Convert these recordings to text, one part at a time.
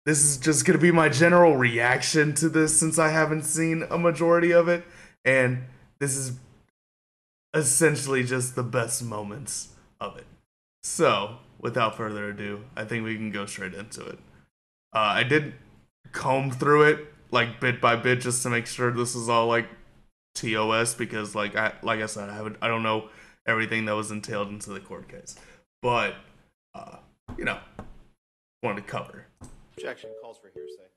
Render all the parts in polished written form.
this is just gonna be my general reaction to this since I haven't seen a majority of it, and this is essentially just the best moments of it. So, without further ado, I think we can go straight into it. I did comb through it like bit by bit just to make sure this is all like TOS because like I said I don't know everything that was entailed into the court case, but uh, you know wanted to cover. Objection calls for hearsay.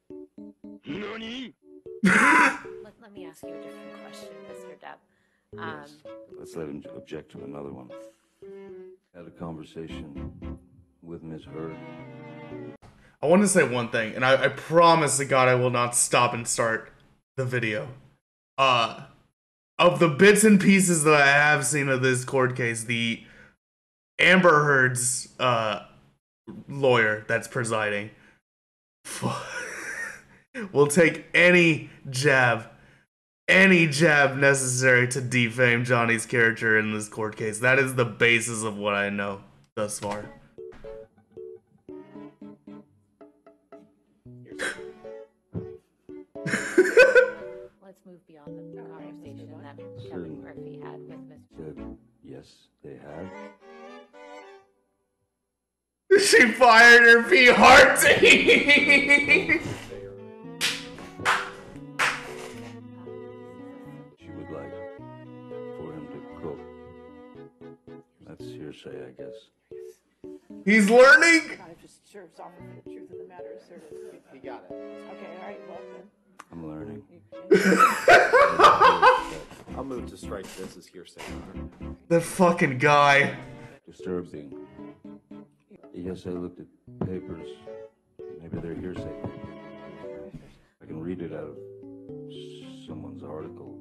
NANI? Let me ask you a different question, Mr. Depp. Yes. Let's let him object to another one. Had a conversation with Ms. Heard. I want to say one thing, and I promise to God I will not stop and start the video. Of the bits and pieces that I have seen of this court case, the Amber Heard's lawyer that's presiding will take any jab necessary to defame Johnny's character in this court case. That is the basis of what I know thus far. Let's move beyond the conversation that Kevin Murphy had with Mr. Yes, they have. She fired her P. Harty! She would like for him to cook. That's hearsay, I guess. He's learning! Kind of just serves off of the truth of the matter asserted. He got it. Okay, all right, well then. I'm learning. I'll move to strike this as hearsay. The fucking guy. Disturbing. Yes, I looked at papers. Maybe they're hearsay papers. I can read it out of someone's article,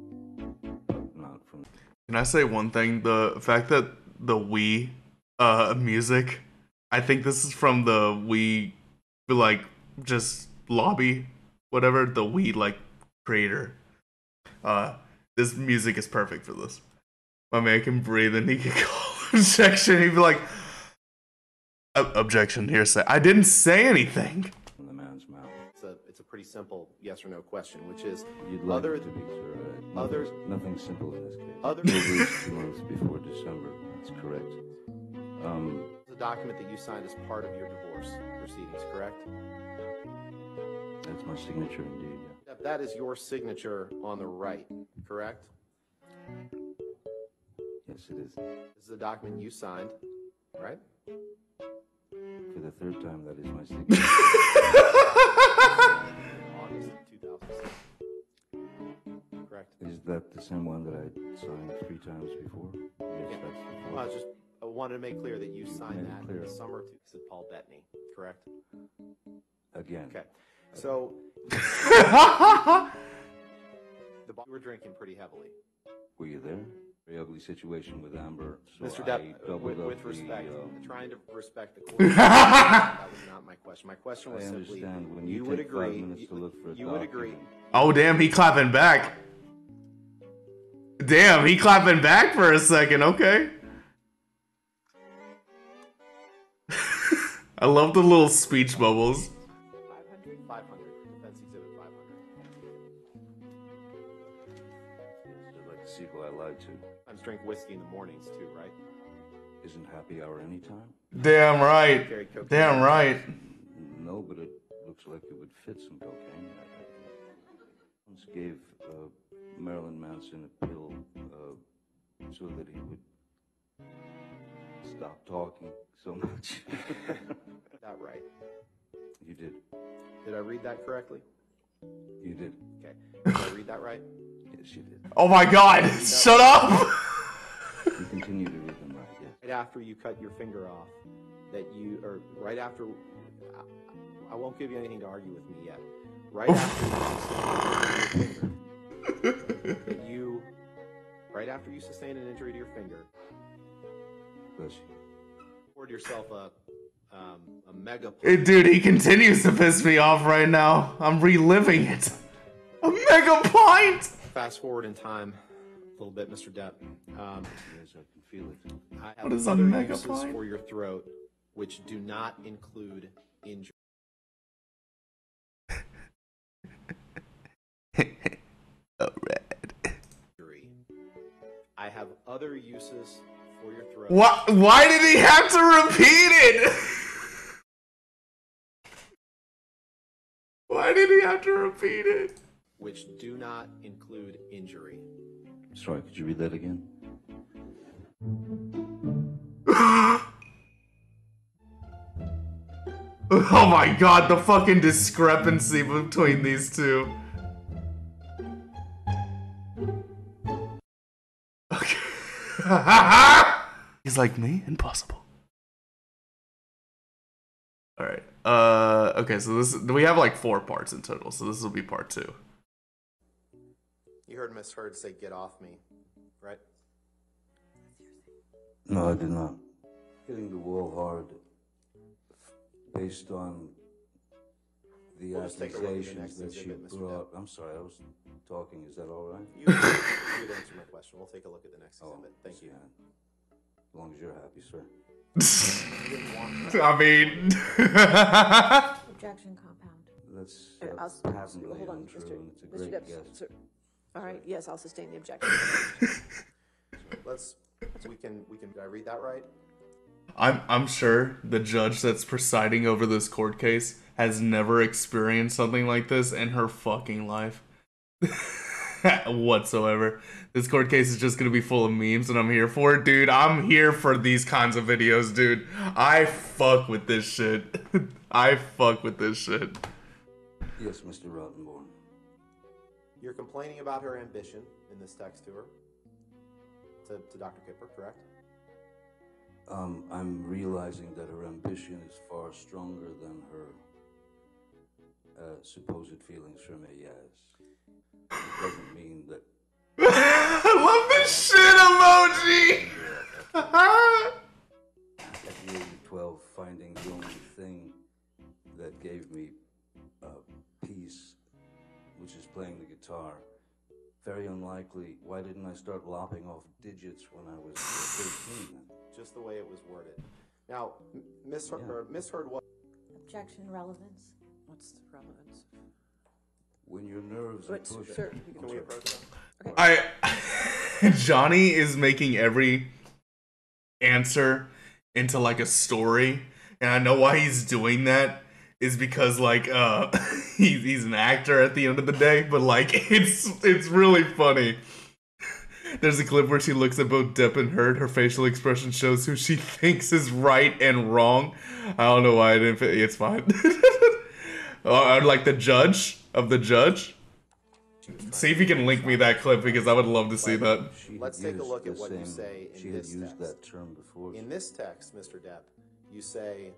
but not from... Can I say one thing? The fact that the Wii music, I think this is from the Wii, like, just lobby, whatever, the Wii, like, creator. This music is perfect for this. My man can breathe and he can call objection. He'd be like, objection, hearsay. I didn't say anything. From the man's mouth. It's a pretty simple yes or no question, which is You'd like other it to be, sir. others- Nothing simple in this case. Other- Over 2 months before December. That's correct. the document that you signed as part of your divorce proceedings, correct? That's my signature indeed, yeah. That is your signature on the right, correct? Yes, it is. This is a document you signed, right? For the third time, that is my signature. August of 2006. Correct. Is that the same one that I signed 3 times before? Yes, Yeah. that's the Well, one. I wanted to make clear that you signed Made it that in clear. the summer of said Paul Bettany, correct? Again. Okay. So the bar you were drinking pretty heavily. Were you there? Very ugly situation with Amber. So Mr. I Depp, doubled up with respect, the, trying to respect the court. That was not my question. My question was I simply, understand when you you would take 5 agree, minutes to look for a you would agree. document. Oh, damn, he clapping back. Damn, he clapping back for a second, okay. I love the little speech bubbles. 500? 500. Defense Exhibit 500. I'd like to see who I lied to. Sometimes drink whiskey in the mornings too, right? Isn't happy hour anytime? Damn right. Carry cocaine. Damn right. No, but it looks like it would fit some cocaine. I once gave Marilyn Manson a pill so that he would stop talking so much. That right. You did. Did I read that correctly? You did. Okay. Did I read that right? Yes, you did. Oh my god, shut up! You continue to read them right, yes. Right after you cut your finger off, that you, or right after, I won't give you anything to argue with me yet. Right after you sustained your finger, that you, right after you sustained an injury to your finger, Bless you. poured yourself a mega. Dude, he continues to piss me off right now. I'm reliving it. A mega pint! Fast forward in time a little bit, Mr. Depp. Yes, I can feel it. I have What is a other mega uses pint? for your throat, which do not include injury. other uses for your throat. What? Why did he have to repeat it? Why did he have to repeat it? Which do not include injury. Sorry, could you read that again? Oh my god, the fucking discrepancy between these two. Okay. He's like me? Impossible. Alright. Okay, so we have like 4 parts in total, so this will be part 2. You heard Miss Heard say, "Get off me," right? No, I did not. Hitting the wall hard, based on the We'll just take a look at the accusations next that she exhibit, Mr. brought. Depp. I'm sorry, I was talking. Is that all right? You would answer my question. We'll take a look at the next exhibit. Thank you. As long as you're happy, sir. You didn't want that. I mean... Objection compound. That's I'll- patently hold on, untrue, Mr. and it's a Mr. great Depp, guess. sir. All right, yes, I'll sustain the objection. Did I read that right? I'm sure the judge that's presiding over this court case has never experienced something like this in her fucking life. Whatsoever. This court case is just gonna be full of memes and I'm here for it, dude. I'm here for these kinds of videos, dude. I fuck with this shit. I fuck with this shit. Yes, Mr. Rottenborn. You're complaining about her ambition in this text to her, to Dr. Kipper, correct? I'm realizing that her ambition is far stronger than her supposed feelings for me, yes. It doesn't mean that... I love this shit emoji! At the age of 12, finding the only thing that gave me peace, which is playing the guitar. Very unlikely. Why didn't I start lopping off digits when I was 13 then? Just the way it was worded. Now, Miss Heard, what? Objection relevance. What's the relevance? When your nerves are Wait, pushed... sir, Can we approach that? Johnny is making every answer into like a story, and I know why he's doing that is because like he's an actor at the end of the day, but like it's really funny. There's a clip where she looks at both Depp and Heard. Her facial expression shows who she thinks is right and wrong. I don't know why I didn't. It's fine. I'd like the judge of the judge. See if you can link me that clip because I would love to see that. Let's take a look at what you say in this She had used text. that term before. In this text, Mr. Depp, you say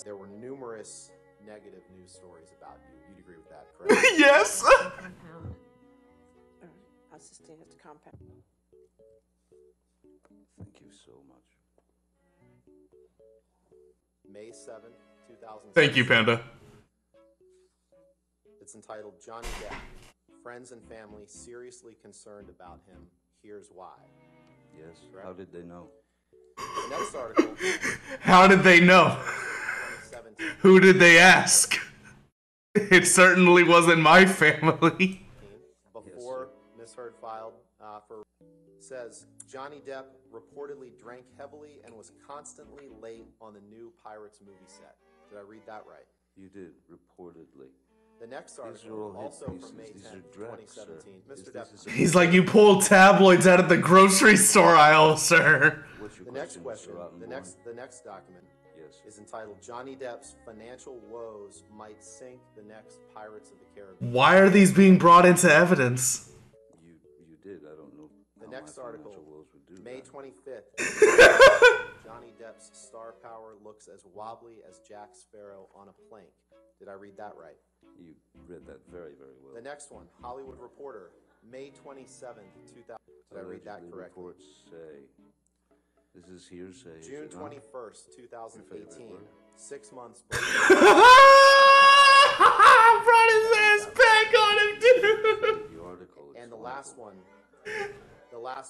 there were numerous negative news stories about you. You'd agree with that, correct? Yes. Compound. All right, I'll sustain it to compound. Thank you so much. May 7th, 2006. Thank you, Panda. It's entitled Johnny Depp. Friends and family seriously concerned about him. Here's why. Yes. Correct. How did they know? The next article, How did they know? 2017, Who did they ask? It certainly wasn't my family. before Miss Heard filed for, says Johnny Depp reportedly drank heavily and was constantly late on the new Pirates movie set. Did I read that right? You did, reportedly. The next These are article, all hit also pieces. from May These 10th, are drags, sir. 2017. Mr. This Depp. is a- He's like, you pulled tabloids out of the grocery store aisle, sir. What's your The next question, Mr. Rottenborn? the next document Yes. is entitled Johnny Depp's financial woes might sink the next Pirates of the Caribbean. Why are these being brought into evidence? You did. I don't know. The how next my article, financial woes would do May that. 25th. Johnny Depp's star power looks as wobbly as Jack Sparrow on a plank. Did I read that right? You read that very, very well. The next one, Hollywood Reporter, May 27th, 2000. Did I read that Allegedly correctly? Reports say. This is hearsay. is June it not? 21st, 2018. favorite word. 6 months before. Brought his ass back on him, dude. The article. Is And the last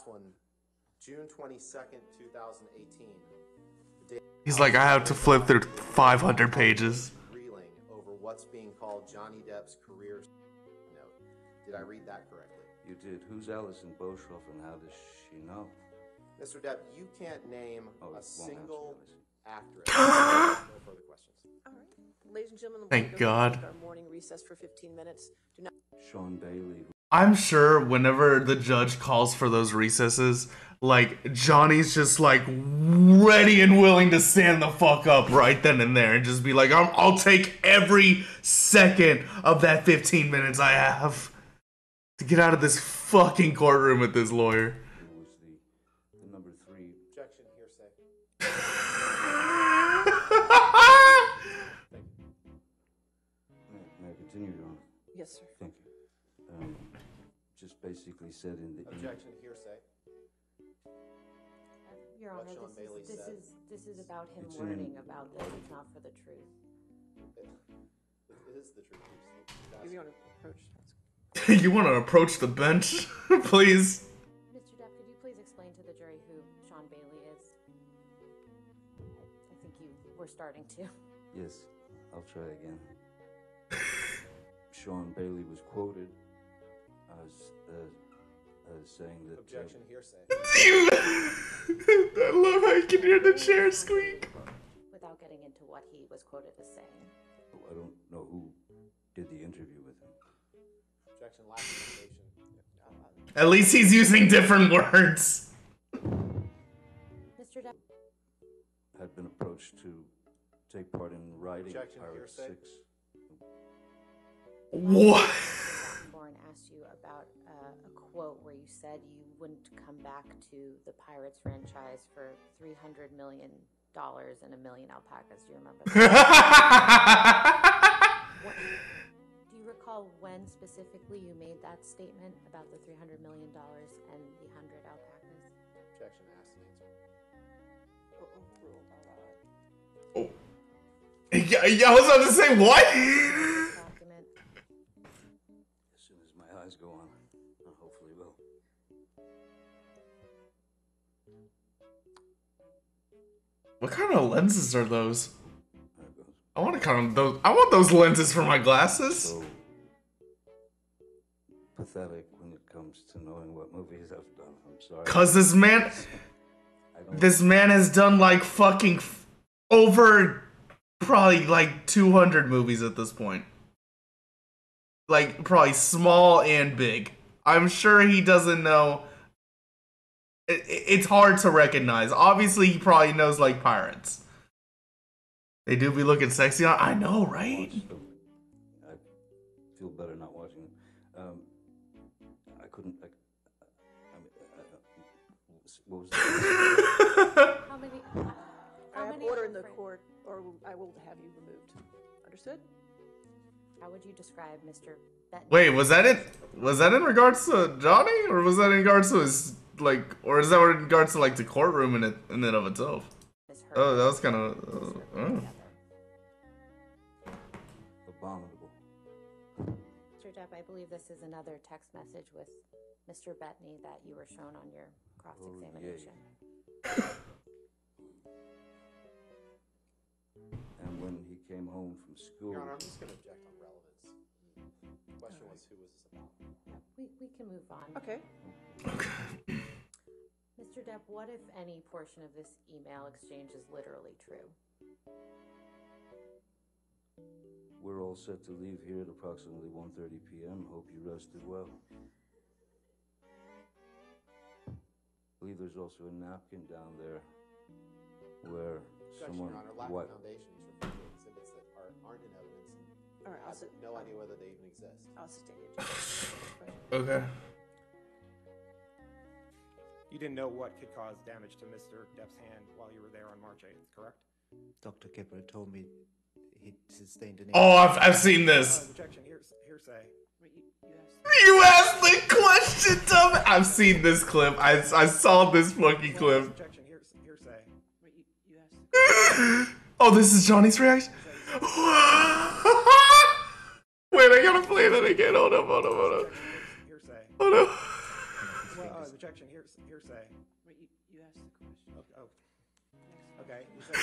one, June 22nd, 2018. He's like, I have to flip through 500 pages. Reeling over what's being called Johnny Depp's career note. Did I read that correctly? You did. Who's Alison Boshoff and how does she know? Mr. Depp, you can't name Oh, a won't single answer actress. No further questions. All right. Ladies and gentlemen, Thank we're God. going to take our morning recess for 15 minutes. Do not. Sean Bailey. I'm sure whenever the judge calls for those recesses, like, Johnny's just like ready and willing to stand the fuck up right then and there and just be like, I'll take every second of that 15 minutes I have to get out of this fucking courtroom with this lawyer. Who was the number 3? Objection, hearsay. May I continue, Your Honor? Yes, sir. Thank you. Just basically said in the... Objection, hearsay. Your What Honor, Sean Bailey said. this is about him It's learning in- about this. It's not for the truth. It is the truth. If you want to approach. You want to approach the bench, please? Mr. Depp, could you please explain to the jury who Sean Bailey is? I think you were starting to. Yes, I'll try again. Sean Bailey was quoted as saying that... Objection, hearsay. I love how you can hear the chair squeak. Without getting into what he was quoted as saying. I don't know who did the interview with him. Objection, lack of foundation. At least he's using different words. Mr. Depp, Had been approached to take part in writing Objection, Pirate hearsay. 6. What? Warren asked you about a quote where you said you wouldn't come back to the Pirates franchise for $300 million and a million alpacas. Do you remember that? Do you recall when specifically you made that statement about the $300 million and the 100 alpacas? Objection, asked and answered. Overruled. Oh. Yeah, I was about to say what? Document. As soon as my eyes go on, I hopefully will. What kind of lenses are those? There it goes. I want those lenses for my glasses. So pathetic when it comes to knowing what movies I've done. I'm sorry. Cause I don't- this man has done like fucking over probably like 200 movies at this point. Like probably small and big. I'm sure he doesn't know. It's hard to recognize. Obviously, he probably knows like pirates. They do be looking sexy on. I know, right? I feel better not watching it. I couldn't. What was that? How many? I How have many order in the different- court, or I will have you removed. Understood? How would you describe Mr. Benton? Wait, was that it? Was that in regards to Johnny, or was that in regards to his like, or is that in regards to like the courtroom in and of itself? Ms. Heard Oh, that was kind of. Mr. Oh. together? Abominable. Mr. Depp, I believe this is another text message with Mr. Bettany that you were shown on your cross-examination. And when he came home from school, Your Honor, I'm just going to object on relevance. The question was, who was this about? Yeah, we can move on. Okay. Mr. Depp, what if any portion of this email exchange is literally true? we're all set to leave here at approximately 1:30 p.m. Hope you rested well. I believe there's also a napkin down there where Objection, someone Your Honor. Lack wiped. of foundation. He's referring to exhibits that aren't in evidence. All right, I I'll have no idea whether they even exist. I'll sustain the objection. Okay. You didn't know what could cause damage to Mr. Depp's hand while you were there on March 8th, correct? Dr. Kipper told me he sustained an Oh, I've seen this. Objection, hearsay. Wait, you You asked the question, dumb. I've seen this clip. I saw this fucking clip. Objection, hearsay. Wait, you asked. Oh, this is Johnny's reaction. Wait, I gotta play that again. Hold up. Hearsay. Hold up. Objection, hearsay. Wait, you asked the question. Oh. Okay. You said-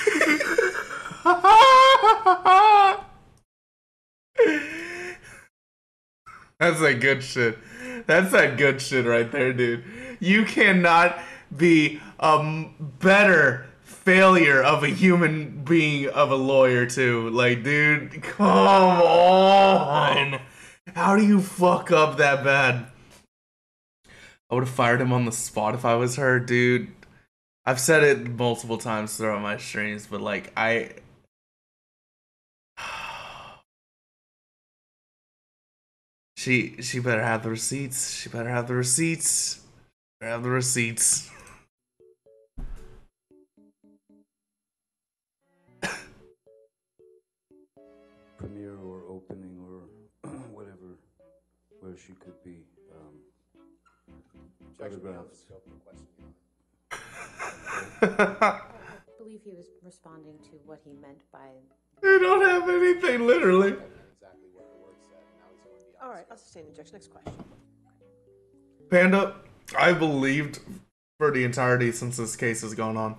That's that good shit. That's that good shit right there, dude. You cannot be a better failure of a human being of a lawyer too. Like, dude, come on. How do you fuck up that bad? I would have fired him on the spot if I was her, dude. I've said it multiple times throughout my streams, but like she better have the receipts. She better have the receipts. Better have the receipts. Premiere or opening or whatever, where she could be photographed. I believe he was responding to what he meant by. They don't have anything, literally. Exactly what the word said. Now he's going to be All right, I'll sustain the objection. Next question. Panda, I believed for the entirety since this case has gone on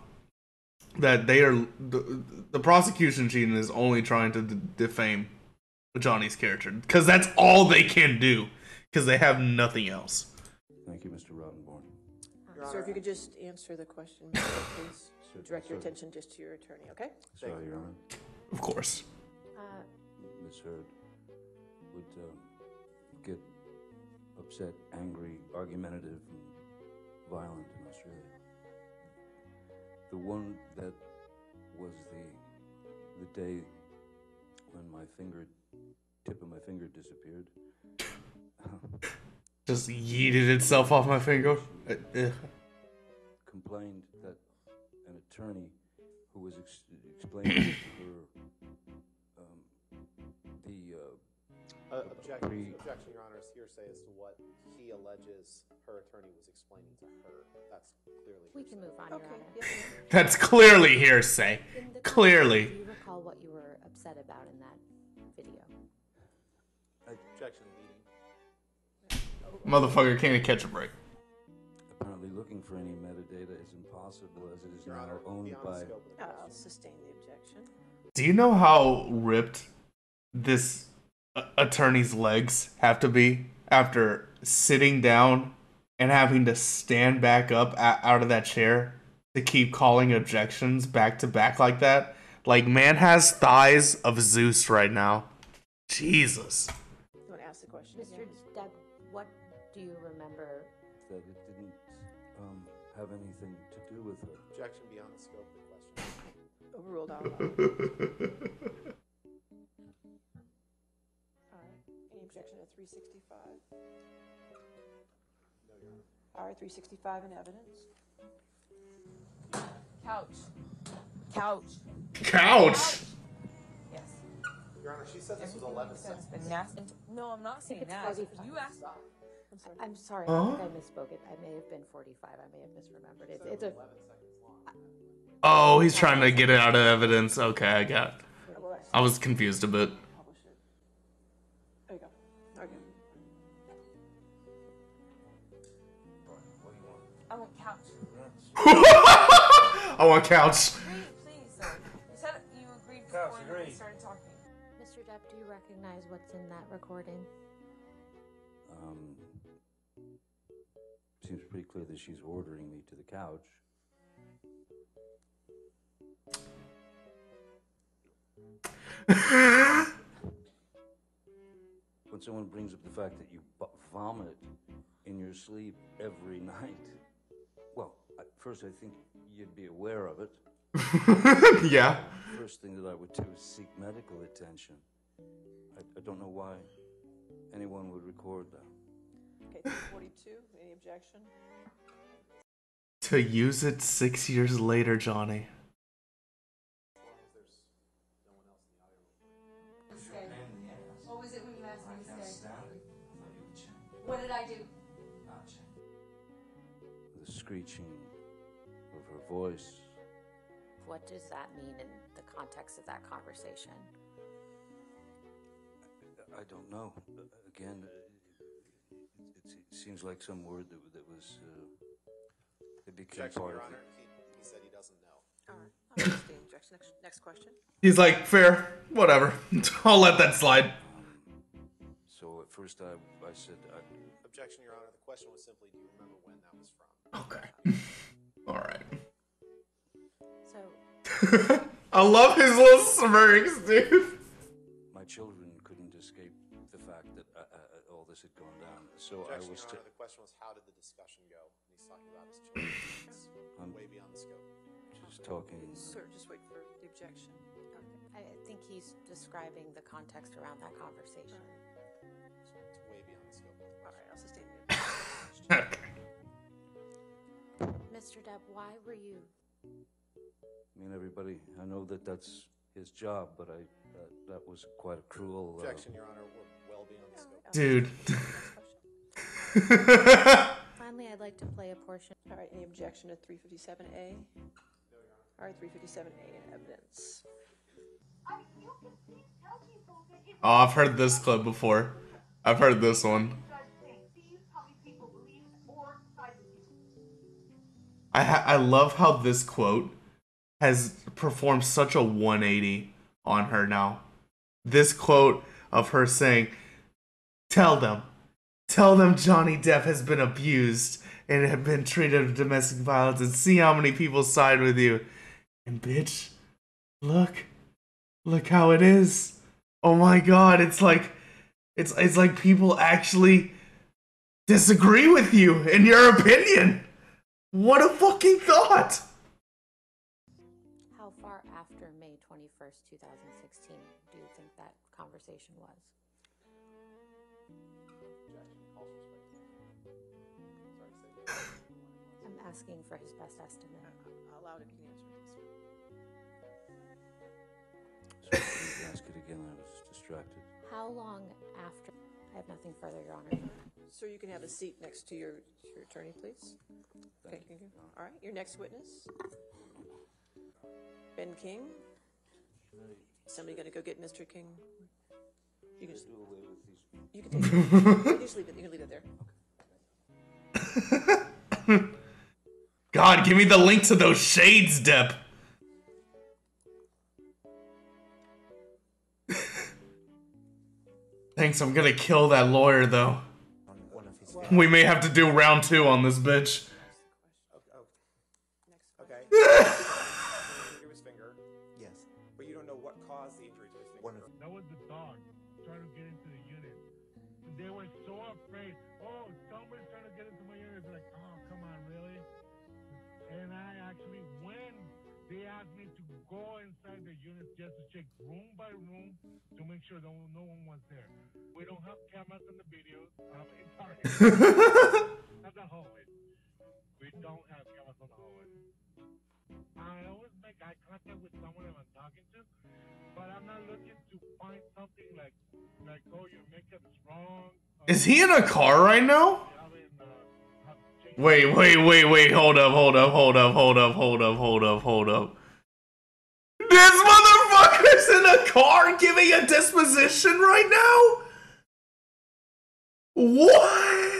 that they are the prosecution cheating is only trying to defame Johnny's character because that's all they can do because they have nothing else. Thank you, Mr. Rottenborn. Sir, if you could just answer the question, please. Direct your attention just to your attorney, okay? Sorry, Your Honor. Of course. Ms. Heard would get upset, angry, argumentative, and violent in Australia. The one that was the day when my tip of my finger disappeared. Just yeeted itself off my finger. Complained that an attorney who was explaining to her Objection, Your Honor, is hearsay as to what he alleges her attorney was explaining to her. That's clearly We can move on, Your Honor. Yes. That's clearly hearsay. In the Clearly. Do you recall what you were upset about in that video? objection leading. Motherfucker can't catch a break. Apparently looking for any metadata is impossible as it is Your now Honor, owned beyond by... the scope of the I'll question. sustain the objection. Do you know how ripped this attorney's legs have to be after sitting down and having to stand back up out of that chair to keep calling objections back to back like that? Like, man has thighs of Zeus right now. Jesus. You want to ask the question Mr. again? Depp, what do you remember? that it didn't have anything to do with her. Objection beyond the scope of the question. Overruled. All right. Any objection to 365? No, Your Honor. All right, 365 in evidence. Couch. Couch. Couch. Yes. Your Honor, she said this was 11 seconds. No, I'm not saying It's that. 45. You asked. I'm sorry. I'm sorry, Huh? I think I misspoke. It may have been 45. I may have misremembered. It's a 11 seconds long. Oh, he's trying to get it out of evidence. Okay, I got it. Well, I was confused a bit. publish it. There you go. Okay. I want couch. I want couch. Agreed, please, sir. You said you agreed before we started talking. Mr. Depp, do you recognize what's in that recording? Seems pretty clear that she's ordering me to the couch. When someone brings up the fact that you vomit in your sleep every night, well, first I think you'd be aware of it. Yeah. First thing that I would do is seek medical attention. I don't know why anyone would record that. Okay, 342. Any objection? To use it 6 years later, Johnny. What was it when you asked me to stay? What did I do? The screeching of her voice. What does that mean in the context of that conversation? I don't know. Again, it seems like some word that was. It became Objection, part Your of Honor. it. He said he doesn't know. All right. I'll sustain the objection. Next question. He's like, fair, whatever. I'll let that slide. So at first I said, Objection, Your Honor. The question was simply, do you remember when that was from? Okay. All right. So, I love his little smirks, dude. My children couldn't escape the fact that all this had gone down. So I was. Your Honor, the question was, how did the discussion go? And he's talking about his children. It's way beyond the scope. Just talking. Sir, just wait for the objection. I think he's describing the context around that conversation. It's way beyond the scope. All right, I'll sustain the objection. Mr. Depp, why were you? I mean, everybody. I know that that's his job, but that was quite a cruel. Objection, Your Honor. We're well beyond the scope. Dude. Finally, I'd like to play a portion. All right, any objection to 357A? All right, 357A in evidence. Oh, I've heard this clip before. I've heard this one. I love how this quote has performed such a 180 on her now. This quote of her saying, tell them Johnny Depp has been abused and have been treated with domestic violence, and see how many people side with you. And bitch, look how it is. Oh my god, it's like people actually disagree with you in your opinion. What a fucking thought! How far after May 21st, 2016 do you think that conversation was? I'm asking for his best estimate. I'll allow it if you can answer this. So ask it again. I was distracted. How long after? I have nothing further, Your Honor. Sir, you can have a seat next to your attorney, please. Okay, thank you. All right, your next witness. Ben King. Somebody gonna go get Mr. King? You can just do away with these. You can take it. You just leave it. You can leave it there. God, give me the link to those shades, Depp. Thanks, I'm gonna kill that lawyer, though. We may have to do round 2 on this bitch. Okay. Injury to his finger. Yes. But you don't know what caused the injury to his finger. That was the dog trying to get into the unit. They were so afraid. Oh, somebody's trying to get into my unit. It's like, oh, come on, really? And I actually, when they asked me to go inside the unit just to check room by room to make sure no one was there. We don't have cameras in the videos. Sorry. Not the hallway. We don't have cameras on the hallway. I always make eye contact with someone that I'm talking to, but I'm not looking to find something like oh, your makeup is wrong. Is he in a car right now? Wait, hold up. This motherfucker's in a car giving a disposition right now? What?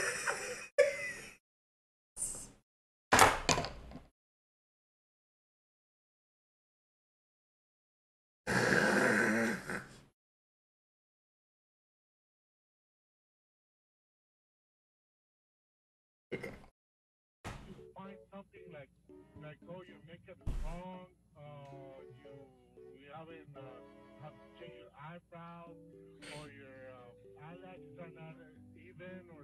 Find something like oh, your makeup is wrong. You haven't have to change your eyebrows, or your eyelashes are not even, or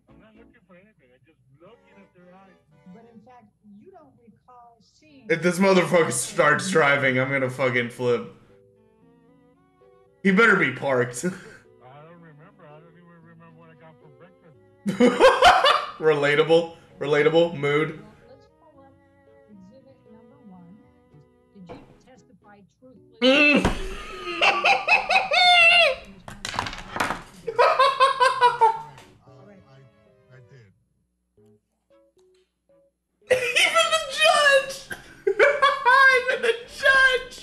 I'm not looking for anything. I'm just looking at their eyes. But in fact, you don't recall seeing. If this motherfucker starts driving, I'm gonna fucking flip. He better be parked. I don't remember. I don't even remember what I got for breakfast. Relatable, mood. Let's pull up exhibit number 1. Did you testify truthfully? I did. Even the judge! Even the judge!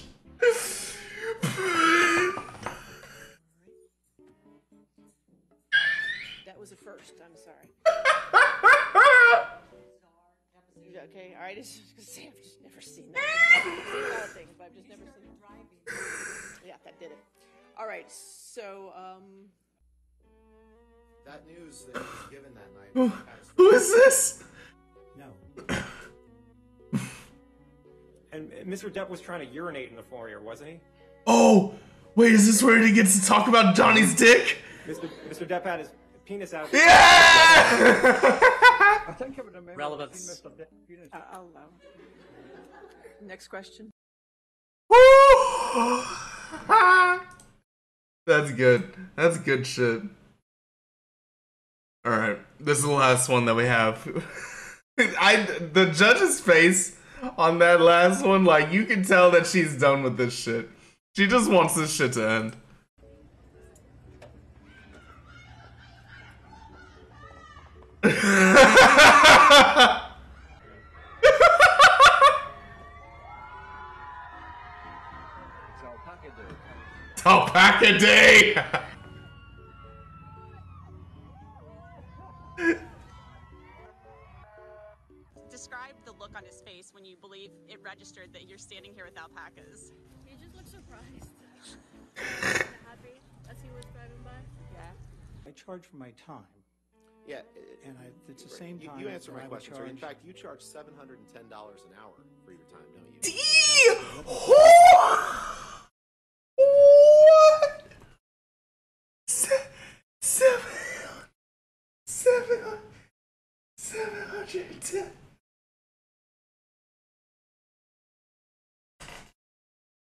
That was a first. I'm sorry. Okay, all right. I've just never seen that. I've seen a lot of things, but I've just never seen it. Yeah, that did it. All right, so That news that he was given that night. Who is this? No. And Mr. Depp was trying to urinate in the foyer, wasn't he? Oh, wait, is this where he gets to talk about Johnny's dick? Mr. Depp had his penis out. Yeah! I think it would have made Relevance. I'll allow it. Next question. That's good. That's good shit. Alright, this is the last one that we have. The judge's face on that last one, like, you can tell that she's done with this shit. She just wants this shit to end. Alpaca Day! Describe the look on his face when you believe it registered that you're standing here with alpacas. He just looked surprised. Happy as he was driving by. Yeah. I charge for my time. Yeah, and it's the same time. You answer my that I would question, sir. In charge- fact, you charge $710 an hour for your time, don't you? What? 710.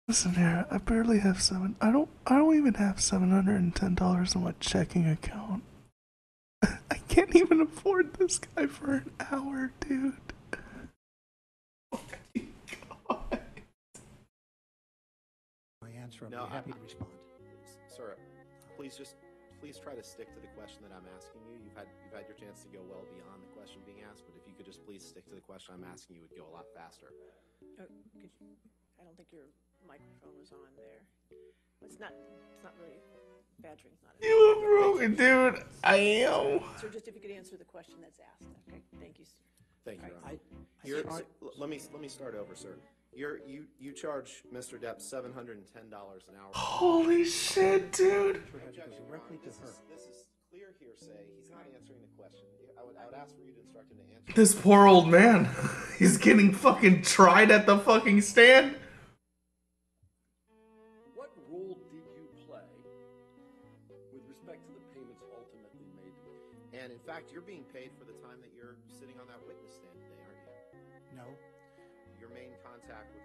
Listen here, I barely have I don't even have $710 in my checking account. I can't even afford this guy for an hour, dude. Oh my God. My answer, I'll No, be happy to respond. Sir, please try to stick to the question that I'm asking you. You've had your chance to go well beyond the question being asked, but if you could just please stick to the question I'm asking you, it would go a lot faster. I don't think your microphone was on there. It's not really badgering's not. You a broken dude. I am. Sir, just if you could answer the question that's asked. Okay, thank you, sir. Thank you, All Your right. Honor. Let me start over, sir. You charge Mr. Depp $710 an hour. Holy shit, dude. Objection, Your Directly Honor. to This her. is clear hearsay. He's not answering the question. I would ask for you to instruct him to answer. This poor old man. He's getting fucking tried at the fucking stand. What role did you play with respect to the payments ultimately made? And in fact, you're being paid for the time that you're sitting on that witness stand today, aren't you? No. Your main contact with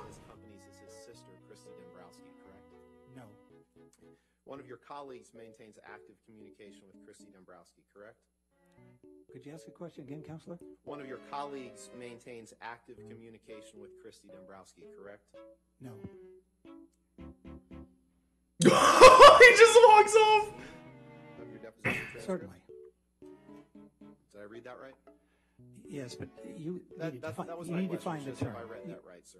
his companies is his sister, Christy Dombrowski, correct? No. One of your colleagues maintains active communication with Christy Dombrowski, correct? Could you ask the question again, Counselor? One of your colleagues maintains active communication with Christy Dombrowski, correct? No. He just walks off. Of your deposition transcript? Certainly. Did I read that right? Yes, but you That need to was you my need to question, find the just if term. I read that right, sir.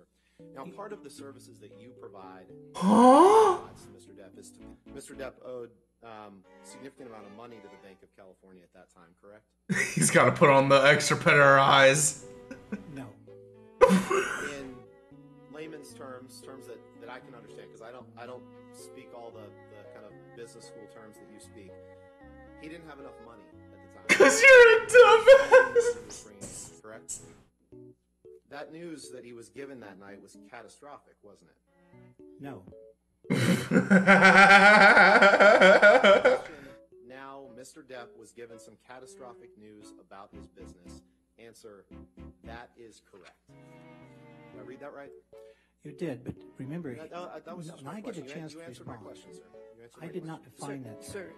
Now, part of the services that you provide Huh? to Mr. Depp is Mr. Depp owed significant amount of money to the Bank of California at that time, correct? He's got to put on the extra pair of eyes. No. In layman's terms that I can understand, because I don't speak all the kind of business school terms that you speak. He didn't have enough money at the time. Because you're a dumbass. Correct? That news that he was given that night was catastrophic, wasn't it? No. Now, Mr. Depp was given some catastrophic news about his business. Answer, that is correct. Did I read that right? You did, but remember, That was when I get a chance you to answered my respond, question, sir. You answered I my did not question. define that. Sir,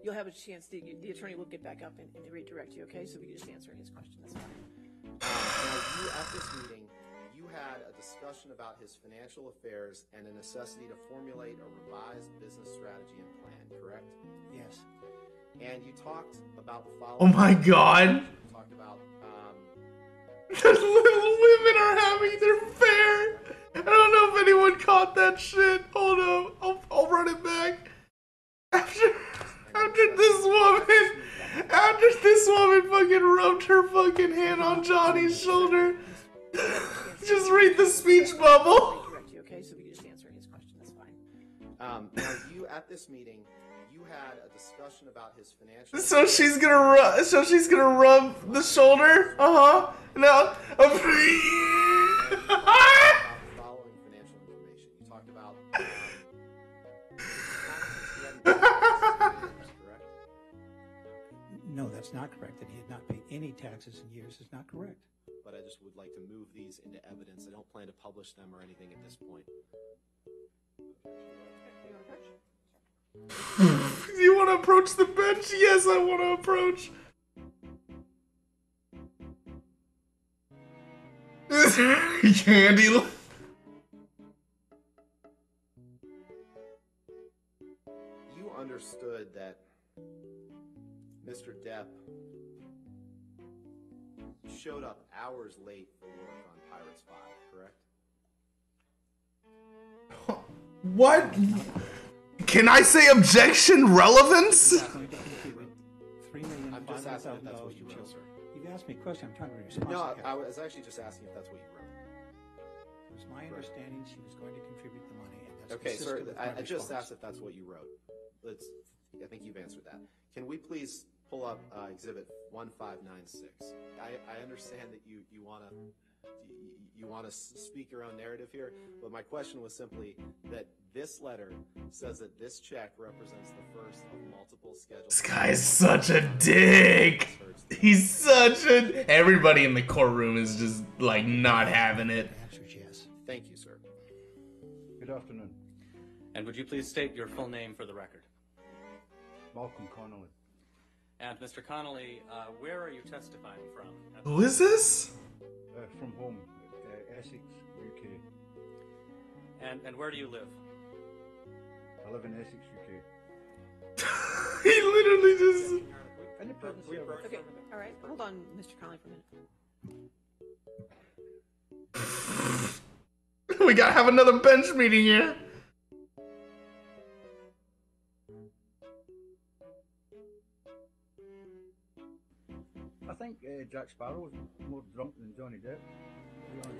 you'll have a chance. The attorney will get back up and redirect you. Okay, so we can just answer his question. That's fine. Now, at this meeting, you had a discussion about his financial affairs and a necessity to formulate a revised business strategy and plan, correct? Yes. And you talked about the following. Oh my God. You talked about The little women are having their fair. I don't know if anyone caught that shit. Hold up. I'll run it back. After this woman fucking rubbed her fucking hand on Johnny's shoulder. Just read the speech bubble. Okay, so we can just answer his question. That's fine. now you at this meeting, you had a discussion about his financial. So she's gonna rub the shoulder. No. That's not correct. That he had not paid any taxes in years is not correct. But I just would like to move these into evidence. I don't plan to publish them or anything at this point. You want to approach the bench? Yes, I want to approach. Candy. You understood that Mr. Depp showed up hours late for work on Pirates 5, correct? What? Can I say objection relevance? I'm just asking if that's what you wrote, sir. You've asked me a question. I'm trying to respond. No, I was actually just asking if that's what you wrote. It was my understanding she was going to contribute the money, and that's Okay, sir. consistent with my I just response. asked if that's what you wrote. I think you've answered that. Can we please pull up Exhibit 1596? I understand that you want to speak your own narrative here, but my question was simply that this letter says that this check represents the first of multiple scheduled. This guy is such a dick. He's such a. Everybody in the courtroom is just like not having it. Thank you, sir. Good afternoon. And would you please state your full name for the record? Malcolm Connolly. And Mr. Connolly, where are you testifying from? Who is this? From home, Essex, UK. And where do you live? I live in Essex, UK. He literally just. Okay, all right. Hold on, Mr. Connolly, for a minute. We gotta have another bench meeting here. I think Jack Sparrow was more drunk than Johnny Depp, to be honest.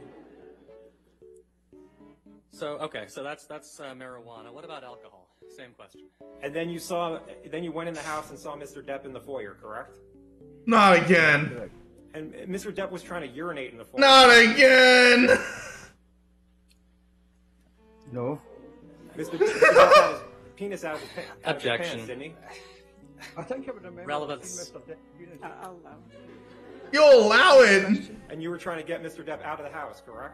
So that's marijuana. What about alcohol? Same question. And then you went in the house and saw Mr. Depp in the foyer, correct? Not again. And Mr. Depp was trying to urinate in the foyer. Not again. No. Mr. Depp had his penis out of his Objection. pants, didn't he? I think I would remember Relevance. seeing Mr. Depp. I'll allow. You'll allow it. And you were trying to get Mr. Depp out of the house, correct?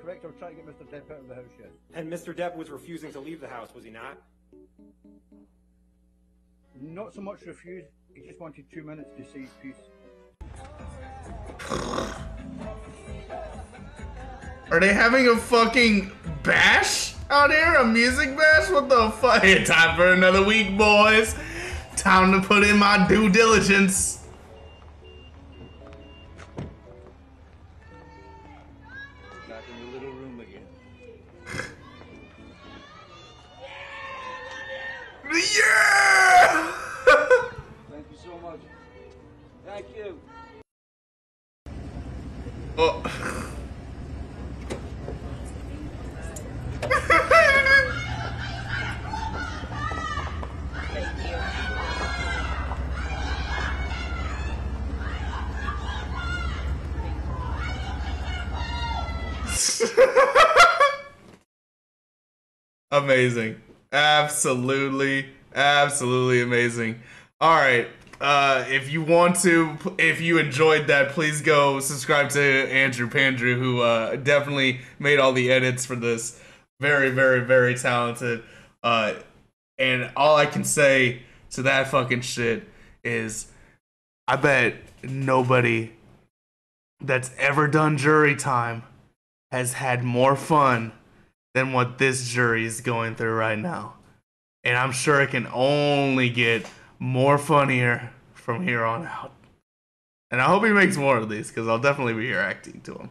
Correct, I was trying to get Mr. Depp out of the house, yes. And Mr. Depp was refusing to leave the house, was he not? Not so much refused, he just wanted 2 minutes to say his piece. Are they having a fucking bash out here? A music bash? What the fuck? Hey, time for another week, boys. Time to put in my due diligence. Back in the little room again. Yeah! Thank you so much. Thank you. Oh. Amazing. Absolutely amazing. All right. If you enjoyed that, please go subscribe to Andrew Pandrew, who definitely made all the edits for this. Very talented. And all I can say to that fucking shit is, I bet nobody that's ever done jury time has had more fun than what this jury is going through right now. And I'm sure it can only get more funnier from here on out. And I hope he makes more of these, because I'll definitely be reacting to him.